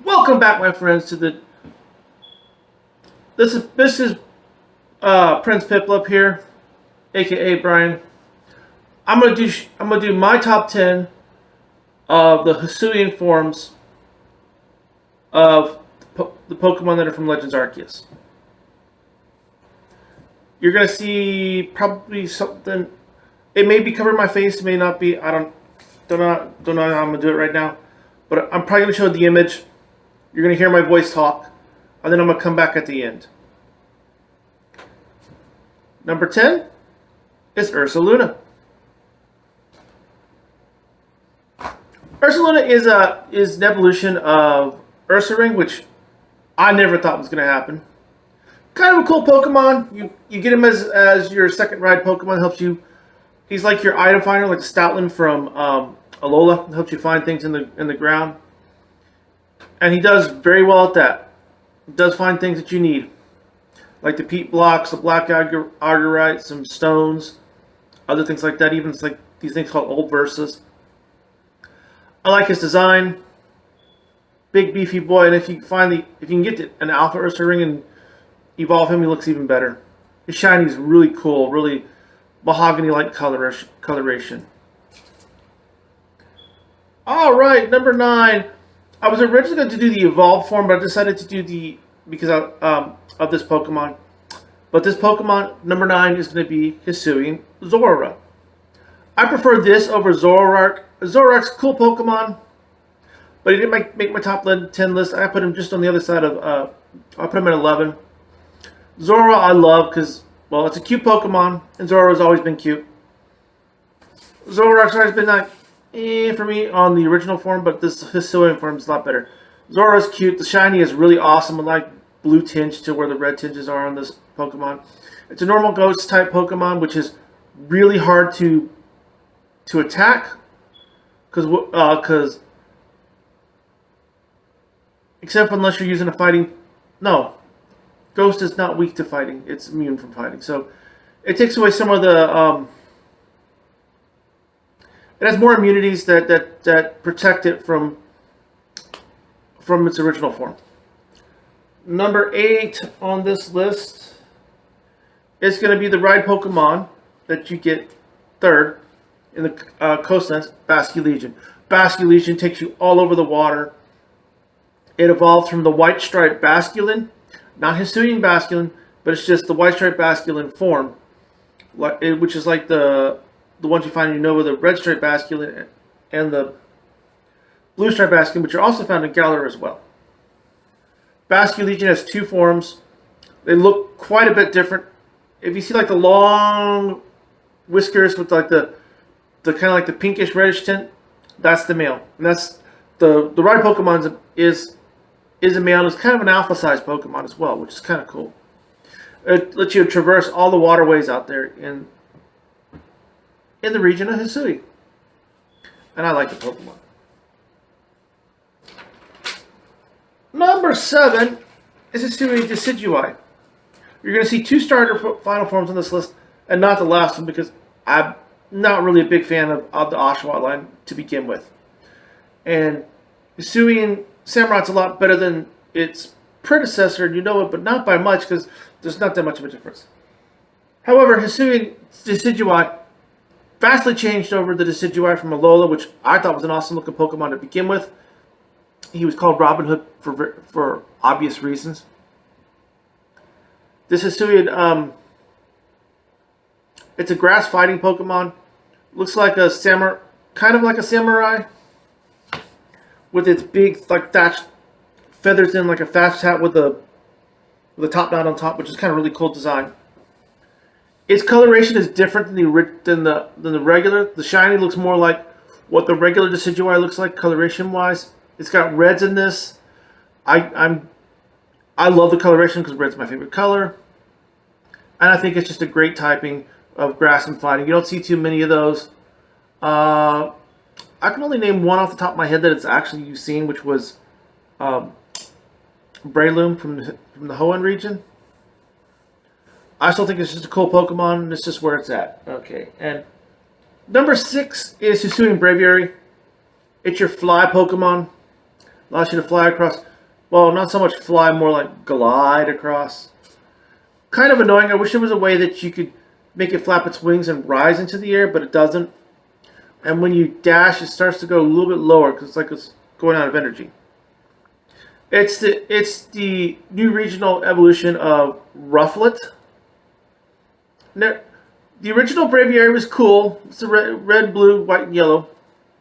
Welcome back, my friends, to the. This is Prince Piplup here, aka Brian. I'm gonna do my top 10 of the Hisuian forms of the Pokemon that are from Legends Arceus. You're gonna see probably something. It may be covering my face, it may not be. I don't know how I'm gonna do it right now, but I'm probably gonna show the image. You're gonna hear my voice talk, and then I'm gonna come back at the end. Number 10 is Ursaluna. Ursaluna is an evolution of Ursaring, which I never thought was going to happen. Kind of a cool Pokemon. You get him as your second ride Pokemon. Helps you. He's like your item finder, like Stoutland from Alola. Helps you find things in the ground, and he does very well at that. He does find things that you need, like the peat blocks, the black agarite, some stones, other things like that. Even it's like these things called old verses. I like his design, big beefy boy, and if you can get an Alpha Ursaring and evolve him, he looks even better. His shiny is really cool, really mahogany-like coloration. All right, number 9. I was originally going to do the evolved form, but I decided to do the because of this Pokemon. But this Pokemon number 9 is going to be Hisuian Zorora. I prefer this over Zoroark. Zoroark's a cool Pokemon, but he didn't make my top 10 list. I put him just on the other side of. I put him at 11. Zorora I love because, well, it's a cute Pokemon, and Zorora's always been cute. Zoroark's always been like for me on the original form, but this Hisuian form is a lot better. Zorora's cute. The shiny is really awesome. I like blue tinge to where the red tinges are on this Pokemon. It's a normal ghost type Pokemon, which is really hard to attack because except unless you're using a fighting. No, ghost is not weak to fighting. It's immune from fighting, so it takes away some of the. It has more immunities that protect it from its original form. Number 8 on this list is going to be the ride Pokemon that you get third in the Coastlands, Basculegion. Basculegion takes you all over the water. It evolved from the White Stripe Basculin, not Hisuian Basculin, but it's just the White Stripe Basculin form, which is like the ones you find in Unova, the Red Stripe Basculin and the Blue Stripe Basculin, which are also found in Galar as well. Basculegion has 2 forms. They look quite a bit different. If you see like the long whiskers with like the kind of like the pinkish reddish tint, that's the male, and that's the ride Pokemon is a male. It's kind of an alpha sized Pokemon as well, which is kind of cool. It lets you traverse all the waterways out there in the region of Hisui, and I like the Pokemon. Number 7 is Hisui Decidueye. You're going to see 2 starter final forms on this list, and not the last one because I'm not really a big fan of the Oshawott line to begin with. And Hisuian Samurot's a lot better than its predecessor, and you know it, but not by much because there's not that much of a difference. However, Hisuian Decidueye vastly changed over the Decidueye from Alola, which I thought was an awesome looking Pokemon to begin with. He was called Robin Hood for obvious reasons. This Hisuian, it's a grass fighting Pokemon. Looks like a kind of like a samurai, with its big like thatched feathers in like a thatched hat with a top knot on top, which is kind of really cool design. Its coloration is different than the regular. The shiny looks more like what the regular Decidueye looks like coloration wise. It's got reds in this. I love the coloration because red's my favorite color, and I think it's just a great typing of grass and fighting. You don't see too many of those. I can only name one off the top of my head that it's actually you've seen, which was Breloom from the Hoenn region. I still think it's just a cool Pokemon, and it's just where it's at. Okay, and number 6 is Hisuian Braviary. It's your fly Pokemon. Allows you to fly across well, not so much fly, more like glide across. Kind of annoying. I wish there was a way that you could make it flap its wings and rise into the air, but it doesn't. And when you dash, it starts to go a little bit lower because it's like it's going out of energy. It's the new regional evolution of Rufflet. The original Braviary was cool. It's a red, blue, white, and yellow.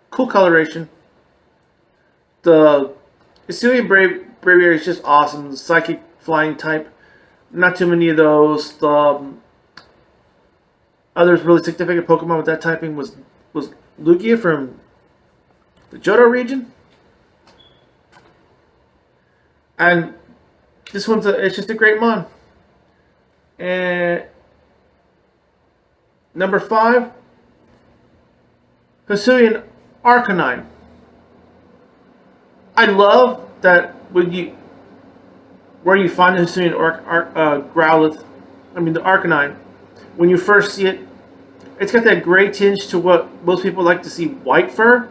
Cool coloration. The Hisuian Braviary is just awesome. The psychic flying type. Not too many of those. The other really significant Pokemon with that typing was Lugia from the Johto region. And this one's it's just a great mon. And number 5, Hisuian Arcanine. I love that where you find the Hisuian Growlithe, the Arcanine, when you first see it, it's got that gray tinge to what most people like to see white fur.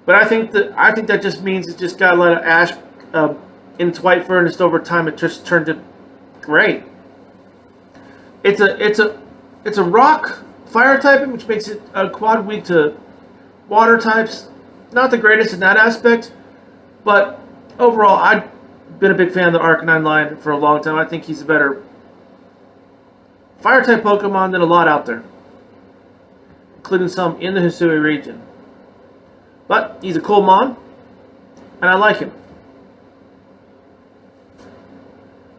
But I think that just means it just got a lot of ash in its white fur, and just over time it just turned to gray. It's a rock fire typing, which makes it quad weak to water types. Not the greatest in that aspect, but overall, I've been a big fan of the Arcanine line for a long time. I think he's a better fire type Pokemon than a lot out there, including some in the Hisui region. But he's a cool mon, and I like him.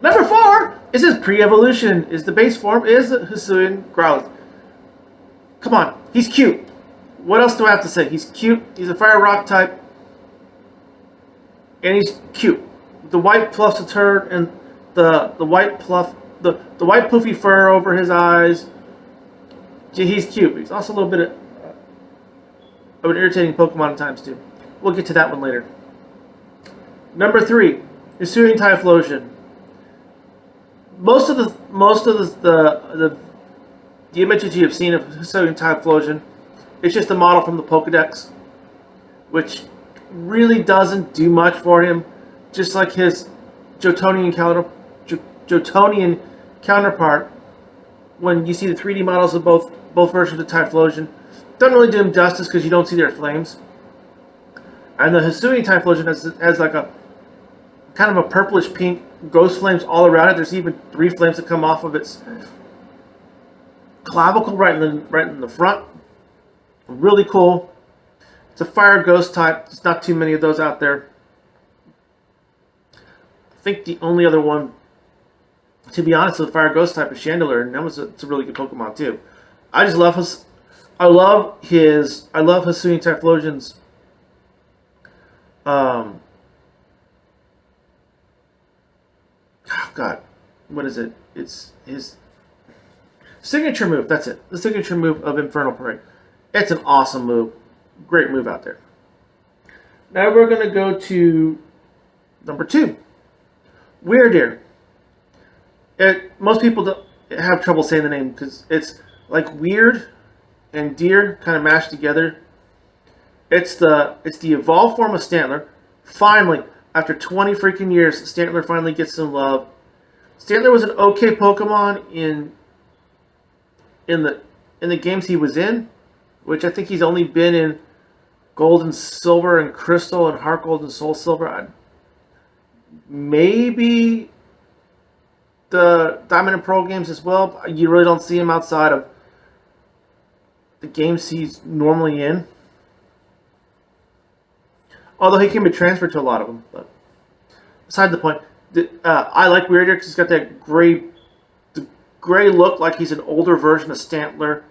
Number 4 is his pre-evolution. Is the base form is Hisuian Growlithe. Come on, he's cute. What else do I have to say? He's cute. He's a fire rock type, and he's cute. The white pluffs a turd, and the white poofy fur over his eyes. He's cute. He's also a little bit of an irritating Pokemon at times too. We'll get to that one later. Number 3, Hisuian Typhlosion. Most of the images you have seen of Hisuian Typhlosion, it's just a model from the Pokedex, which really doesn't do much for him. Just like his Johtonian counterpart, when you see the 3D models of both versions of Typhlosion, doesn't really do him justice because you don't see their flames. And the Hisuian Typhlosion has like a kind of a purplish pink ghost flames all around it. There's even 3 flames that come off of its clavicle right in the front. Really cool. It's a fire ghost type. There's not too many of those out there. I think the only other one, to be honest, with the fire ghost type is Chandelure, and it's a really good Pokemon too. I just love Hisuian Typhlosion's God, what is it? It's his signature move. That's it. The signature move of Infernal Parade. It's an awesome move. Great move out there. Now we're going to go to number 2. Weirdeer. Most people don't have trouble saying the name because it's like weird and deer kind of mashed together. It's the evolved form of Stantler. Finally, after 20 freaking years, Stantler finally gets some love. Stantler was an okay Pokemon in the games he was in, which I think he's only been in Gold and Silver and Crystal and Heart Gold and Soul Silver. Maybe the Diamond and Pearl games as well. You really don't see him outside of the games he's normally in. Although he can be transferred to a lot of them. But beside the point, I like Weirdeer because he's got that gray look like he's an older version of Stantler.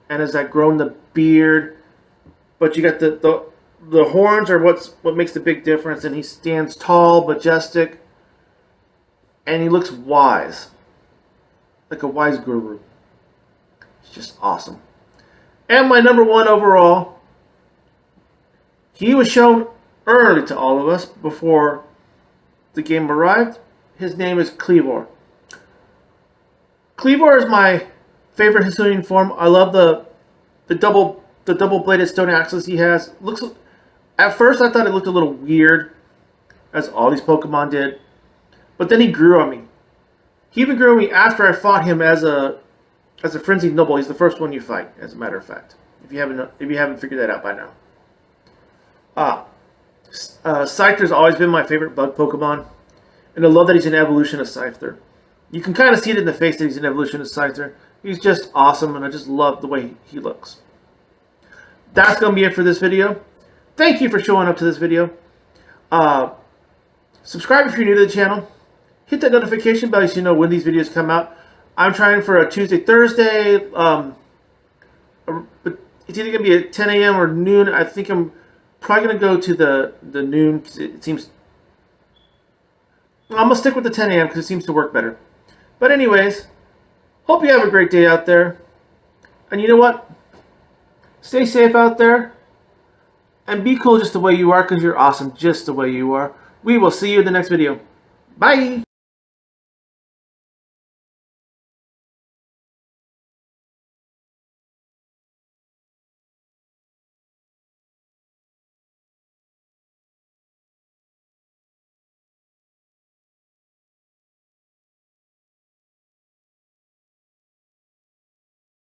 And has that grown the beard. But you got the horns are what makes the big difference. And he stands tall, majestic. And he looks wise. Like a wise guru. It's just awesome. And my number 1 overall. He was shown early to all of us before the game arrived. His name is Kleavor. Kleavor is my favorite Hisuian form. I love the double bladed stone axes he has. At first I thought it looked a little weird. as all these Pokemon did. But then he grew on me. He even grew on me after I fought him as a frenzied noble. He's the first one you fight, as a matter of fact. If you haven't figured that out by now. Scyther's always been my favorite bug Pokemon. And I love that he's an evolution of Scyther. You can kind of see it in the face that he's an evolution of Scyther. He's just awesome, and I just love the way he looks. That's going to be it for this video. Thank you for showing up to this video. Subscribe if you're new to the channel. Hit that notification bell so you know when these videos come out. I'm trying for a Tuesday, Thursday. But it's either going to be at 10 a.m. or noon. I think I'm probably going to go to the noon because it seems... I'm going to stick with the 10 a.m. because it seems to work better. But anyways, hope you have a great day out there. And you know what? Stay safe out there. And be cool just the way you are because you're awesome just the way you are. We will see you in the next video. Bye!